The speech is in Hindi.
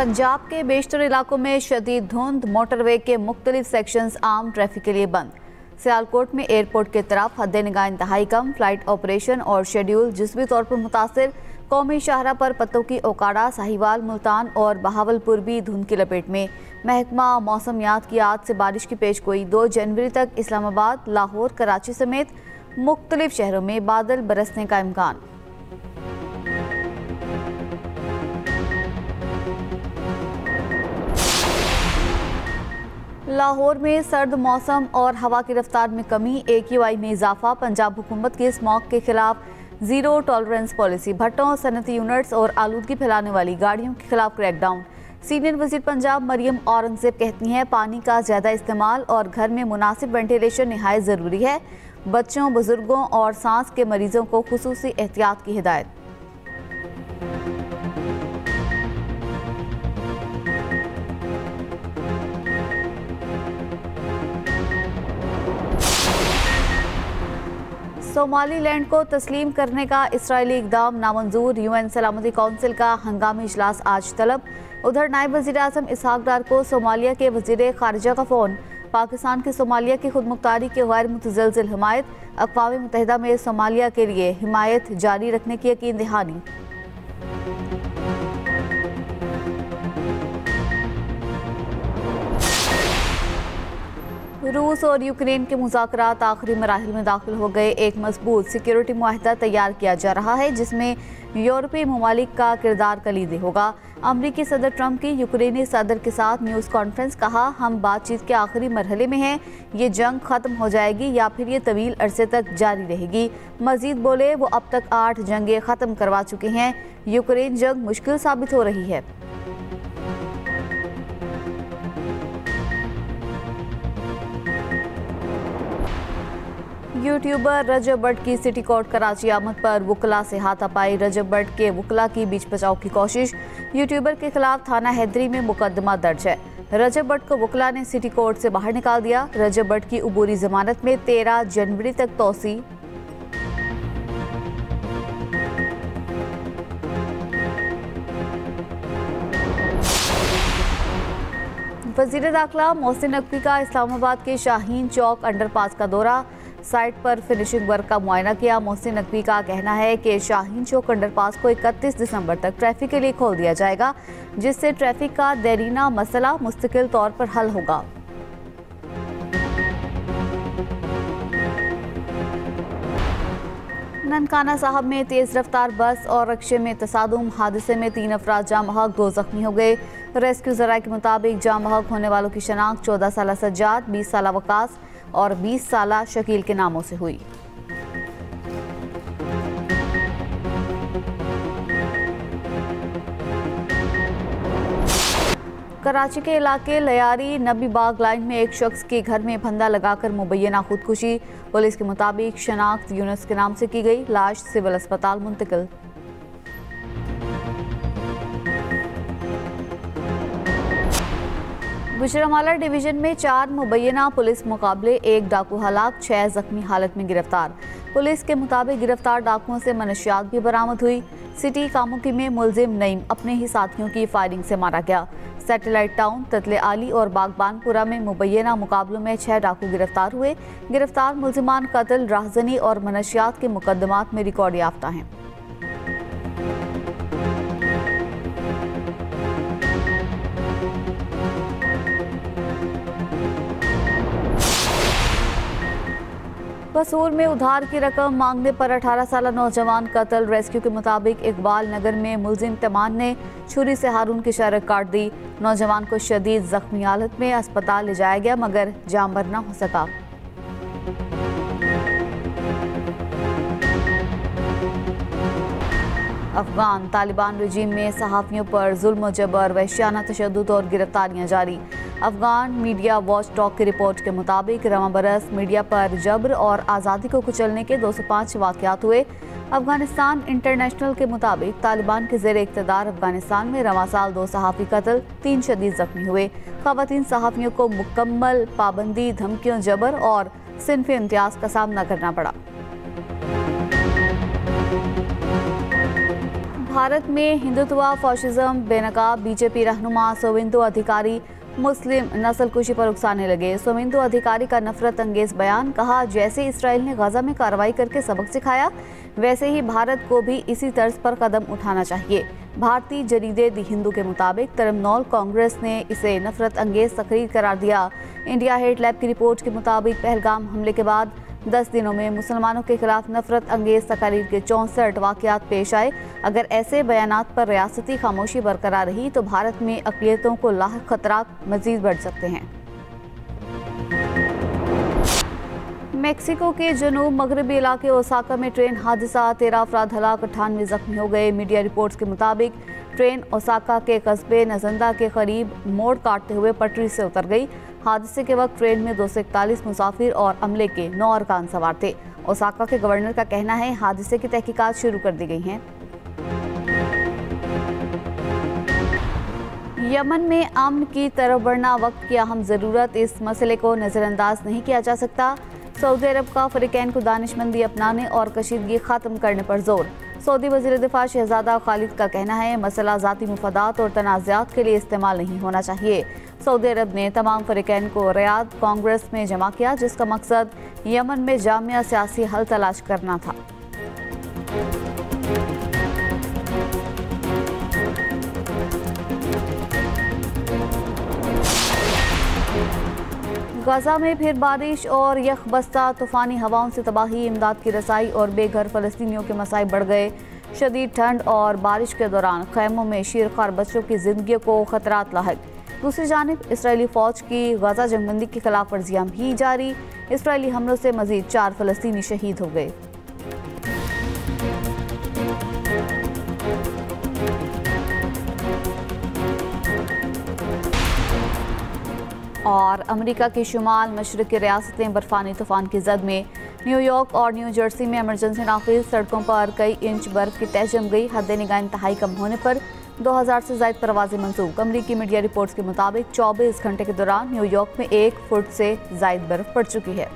पंजाब के बेशतर इलाकों में शदीद धुंध, मोटरवे के मुख्तलिफ सेक्शंस आम ट्रैफिक के लिए बंद। सियालकोट में एयरपोर्ट की तरफ हद निगाह इंतहाई कम, फ्लाइट ऑपरेशन और शेड्यूल जिस्मी तौर पर मुतासिर। कौमी शाहरा पर पत्तों की ओकाड़ा, साहिवाल, मुल्तान और बहावलपुर भी धुंध की लपेट में। महकमा मौसमियात की आज से बारिश की पेशगोई। 2 जनवरी तक इस्लामाबाद, लाहौर, कराची समेत मुख्तलिफ शहरों में बादल बरसने का इम्कान। लाहौर में सर्द मौसम और हवा की रफ्तार में कमी, AQI में इजाफा। पंजाब हुकूमत की स्मॉग के खिलाफ जीरो टॉलरेंस पॉलिसी। भट्टों, सनती यूनिट्स और आलूदगी फैलाने वाली गाड़ियों के खिलाफ क्रैकडाउन। सीनियर वजीर पंजाब मरियम औरंगजेब कहती हैं, पानी का ज़्यादा इस्तेमाल और घर में मुनासिब वेंटिलेशन निहायत ज़रूरी है। बच्चों, बुजुर्गों और सांस के मरीजों को खुसूसी एहतियात की हिदायत। सोमालीलैंड को तस्लीम करने का इसराइली इकदाम नामंजूर। UN सलामती कौंसिल का हंगामी इजलास आज तलब। उधर नायब वज़ीर आज़म इसहाक डार को सोमालिया के वज़ीर ख़ारिजा का फ़ोन। पाकिस्तान की सोमालिया की खुदमुख्तारी की गैर मुतज़लज़िल हिमायत। अक़वाम मुत्तहिदा में सोमालिया के लिए हिमायत जारी रखने की यकीन दहानी। रूस और यूक्रेन के मुज़ाकरात आखिरी मराहिल में दाखिल हो गए। एक मजबूत सिक्योरिटी मुआहिदा तैयार किया जा रहा है जिसमें यूरोपीय ममालिक का किरदार कलीदी होगा। अमरीकी सदर ट्रंप की यूक्रेनी सदर के साथ न्यूज़ कॉन्फ्रेंस। कहा, हम बातचीत के आखिरी मरहले में हैं। ये जंग ख़त्म हो जाएगी या फिर ये तवील अरसे तक जारी रहेगी। मजीद बोले, वो अब तक 8 जंगें ख़त्म करवा चुके हैं। यूक्रेन जंग मुश्किल साबित हो रही है। यूट्यूबर रजब भट्ट की सिटी कोर्ट कराची आमद पर वकला से हाथापाई। रजब भट्ट के वकला की बीच बचाव की कोशिश। यूट्यूबर के खिलाफ थाना हैदरी में मुकदमा दर्ज है। रजब भट्ट को वकला ने सिटी कोर्ट से बाहर निकाल दिया। रजब भट्ट की उबूरी जमानत में 13 जनवरी तक तोसी। वज़ीर दाखिला मोहसिन नकवी का इस्लामाबाद के शाहीन चौक अंडरपास का दौरा। साइट पर फिनिशिंग वर्क का मुआयना किया। मोहसिन नकवी का कहना है कि शाहीन चौक अंडरपास को 31 दिसंबर तक ट्रैफिक के लिए खोल दिया जाएगा, जिससे ट्रैफिक का देरीना मसला मुस्तकिल तौर पर हल होगा। ननकाना साहब में तेज़ रफ्तार बस और रिक्शे में तसादुम। हादसे में 3 अफराद जाँ बहक, 2 जख्मी हो गए। रेस्क्यू ज़राए के मुताबिक जाँ बहक होने वालों की शनाख्त 14 साला सज्जाद, 20 साला वकास और 20 साला शकील के नामों से हुई। कराची के इलाके लयारी नबी बाग लाइन में एक शख्स के घर में फंदा लगाकर मुबैना खुदकुशी। पुलिस के मुताबिक शनाख्त यूनुस के नाम से की गई। लाश सिविल अस्पताल मुंतकिल। गुजरांवाला डिवीजन में 4 मुबैना पुलिस मुकाबले, 1 डाकू हलाक, 6 जख्मी हालत में गिरफ्तार। पुलिस के मुताबिक गिरफ्तार डाकुओं से मनशियात भी बरामद हुई। सिटी कामुकी में मुलजिम नईम अपने ही साथियों की फायरिंग से मारा गया। सैटेलाइट टाउन, ततले आली और बागबानपुरा में मुबैना मुकाबलों में 6 डाकू गिरफ्तार हुए। गिरफ्तार मुलजिमान कत्ल, राहजनी और मनशियात के मुकदमात में रिकॉर्ड याफ्ता हैं। कसूर में उधार की रकम मांगने पर 18 साला नौजवान कत्ल। रेस्क्यू के मुताबिक इकबाल नगर में मुलजिम तमान ने छुरी से हारून की शरक काट दी। नौजवान को शदीद जख्मी हालत में अस्पताल ले जाया गया मगर जान बर न हो सका। अफगान तालिबान रजीम में सहाफ़ियों पर जुल्म, जबर, वहशियाना तशद्दुद और गिरफ्तारियां जारी। अफगान मीडिया वॉच डॉग की रिपोर्ट के मुताबिक रवां बरस मीडिया पर जबर और आज़ादी को कुचलने के 205 वाक़यात हुए। अफगानिस्तान इंटरनेशनल के मुताबिक तालिबान के ज़ेर इक़्तिदार अफगानिस्तान में रवां साल 2 सहाफ़ी कत्ल, 3 शदीद ज़ख्मी हुए। ख़वातीन सहाफ़ियों को मुकम्मल पाबंदी, धमकियों, जबर और सिन्फ़ी इम्तियाज़ का सामना करना पड़ा। भारत में हिंदुत्व, फॉशिज्म, बेनकाब बीजेपी रहनुमा शुवेंदु अधिकारी मुस्लिम नस्लकुशी पर उकसाने लगे। शुवेंदु अधिकारी का नफरत अंगेज बयान, कहा जैसे इसराइल ने गाजा में कार्रवाई करके सबक सिखाया, वैसे ही भारत को भी इसी तर्ज पर कदम उठाना चाहिए। भारतीय जरीदे दी हिंदू के मुताबिक तरमनौल कांग्रेस ने इसे नफरत अंगेज तकरीर करार दिया। इंडिया हेट लैब की रिपोर्ट के मुताबिक पहलगाम हमले के बाद 10 दिनों में मुसलमानों के खिलाफ नफरत अंगेज तकारीर के 64 वाकयात पेश आए। अगर ऐसे बयानात पर रियासती खामोशी बरकरार रही तो भारत में अक़लियतों को लाहिक़ खतरात मजीद बढ़ सकते हैं। मेक्सिको के जनूब मगरबी इलाके ओसाका में ट्रेन हादसा, 13 अफराद हलाक, 98 जख्मी हो गए। मीडिया रिपोर्ट्स के मुताबिक ट्रेन ओसाका के कस्बे नजंदा के करीब मोड़ काटते हुए पटरी से उतर गई। हादसे के वक्त ट्रेन में 241 मुसाफिर और अमले के 9 अरकान सवार थे। ओसाका के गवर्नर का कहना है हादसे की तहकीकात शुरू कर दी गई हैं। यमन में अमन की तरफ बढ़ना वक्त की अहम ज़रूरत, इस मसले को नज़रअंदाज नहीं किया जा सकता। सऊदी अरब का फ़रीक़ैन को दानिशमंदी अपनाने और कशीदगी ख़त्म करने पर जोर। सऊदी वज़ीर दिफ़ा शहज़ादा खालिद का कहना है मसला ज़ाती मुफादात और तनाज़ात के लिए इस्तेमाल नहीं होना चाहिए। सऊदी अरब ने तमाम फ़रीक़ैन को रियाद कांग्रेस में जमा किया, जिसका मकसद यमन में जामिया सियासी हल तलाश करना था। गजा में फिर बारिश और यखबस्ता तूफ़ानी हवाओं से तबाही, इमदाद की रसाई और बेघर फ़लस्तीनियों के मसाइब बढ़ गए। शदीद ठंड और बारिश के दौरान खैमों में शीरखार बच्चों की ज़िंदगी को खतरात लाहिक। दूसरी जानिब इसराइली फ़ौज की गजा जंगबंदी की खिलाफ वर्जियां भी जारी। इसराइली हमलों से मज़ीद 4 फ़लस्तीनी शहीद हो गए। और अमेरिका की शुमाल मशरक़ की रियासतें बर्फानी तूफ़ान की जद में। न्यूयॉर्क और न्यू जर्सी में इमरजेंसी नाफिज, सड़कों पर कई इंच बर्फ की तह जम गई। हद निगाह इंतहाई कम होने पर 2000 से ज़ायद परवाज़ें मंसूख। अमरीकी मीडिया रिपोर्ट्स के मुताबिक 24 घंटे के दौरान न्यूयॉर्क में 1 फुट से ज़ायद बर्फ पड़ चुकी है।